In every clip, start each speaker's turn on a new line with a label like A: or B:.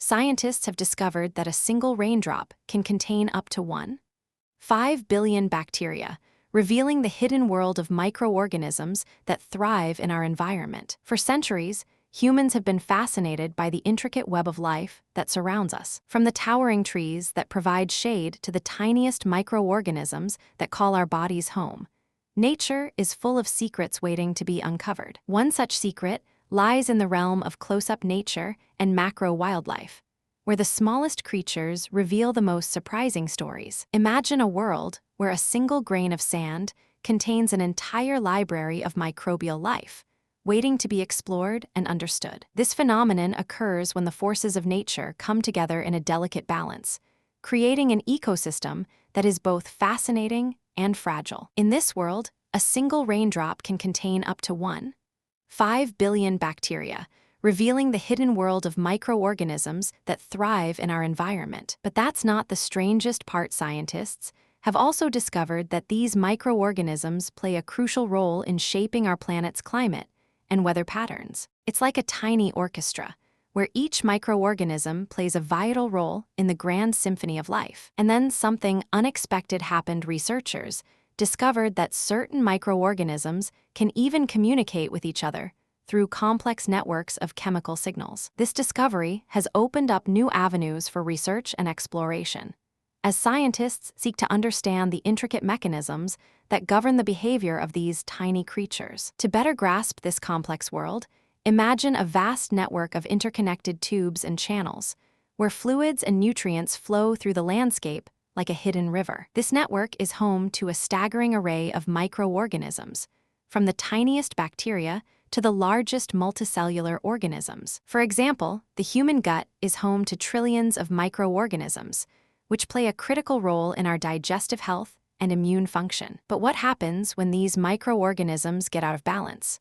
A: scientists have discovered that a single raindrop can contain up to 1.5 billion bacteria, revealing the hidden world of microorganisms that thrive in our environment. For centuries, humans have been fascinated by the intricate web of life that surrounds us. From the towering trees that provide shade to the tiniest microorganisms that call our bodies home, nature is full of secrets waiting to be uncovered. One such secret lies in the realm of close-up nature and macro wildlife, where the smallest creatures reveal the most surprising stories. Imagine a world where a single grain of sand contains an entire library of microbial life, waiting to be explored and understood. This phenomenon occurs when the forces of nature come together in a delicate balance, creating an ecosystem that is both fascinating and fragile. In this world, a single raindrop can contain up to 1.5 billion bacteria, revealing the hidden world of microorganisms that thrive in our environment. But that's not the strangest part. Scientists have also discovered that these microorganisms play a crucial role in shaping our planet's climate and weather patterns. It's like a tiny orchestra, where each microorganism plays a vital role in the grand symphony of life. And then something unexpected happened. Researchers discovered that certain microorganisms can even communicate with each other through complex networks of chemical signals. This discovery has opened up new avenues for research and exploration, as scientists seek to understand the intricate mechanisms that govern the behavior of these tiny creatures. To better grasp this complex world, imagine a vast network of interconnected tubes and channels, where fluids and nutrients flow through the landscape like a hidden river. This network is home to a staggering array of microorganisms, from the tiniest bacteria to the largest multicellular organisms. For example, the human gut is home to trillions of microorganisms, which play a critical role in our digestive health and immune function. But what happens when these microorganisms get out of balance?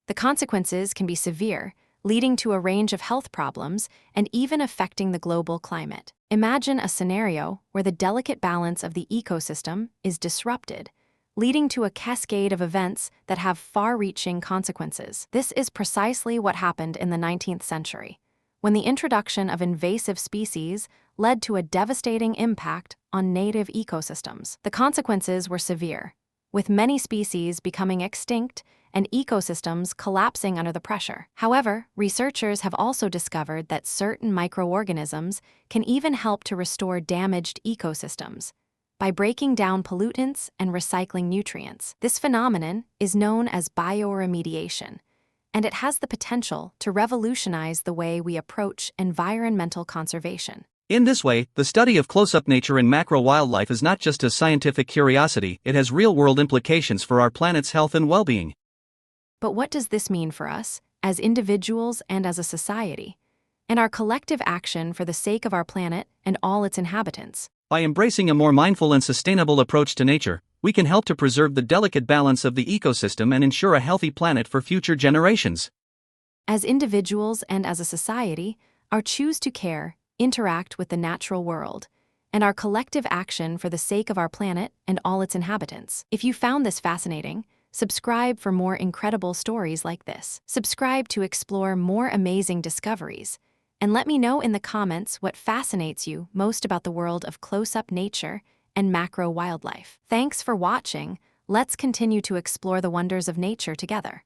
A: The consequences can be severe, leading to a range of health problems and even affecting the global climate. Imagine a scenario where the delicate balance of the ecosystem is disrupted, leading to a cascade of events that have far-reaching consequences. This is precisely what happened in the 19th century, when the introduction of invasive species led to a devastating impact on native ecosystems. The consequences were severe, with many species becoming extinct and ecosystems collapsing under the pressure. However, researchers have also discovered that certain microorganisms can even help to restore damaged ecosystems by breaking down pollutants and recycling nutrients. This phenomenon is known as bioremediation, and it has the potential to revolutionize the way we approach environmental conservation.
B: In this way, the study of close-up nature and macro wildlife is not just a scientific curiosity, it has real-world implications for our planet's health and well-being.
A: But what does this mean for us, as individuals and as a society, and our collective action for the sake of our planet and all its inhabitants?
B: By embracing a more mindful and sustainable approach to nature, we can help to preserve the delicate balance of the ecosystem and ensure a healthy planet for future generations.
A: As individuals and as a society, our choose to care, interact with the natural world, and our collective action for the sake of our planet and all its inhabitants. If you found this fascinating, subscribe for more incredible stories like this. Subscribe to explore more amazing discoveries, and let me know in the comments what fascinates you most about the world of close-up nature and macro wildlife. Thanks for watching. Let's continue to explore the wonders of nature together.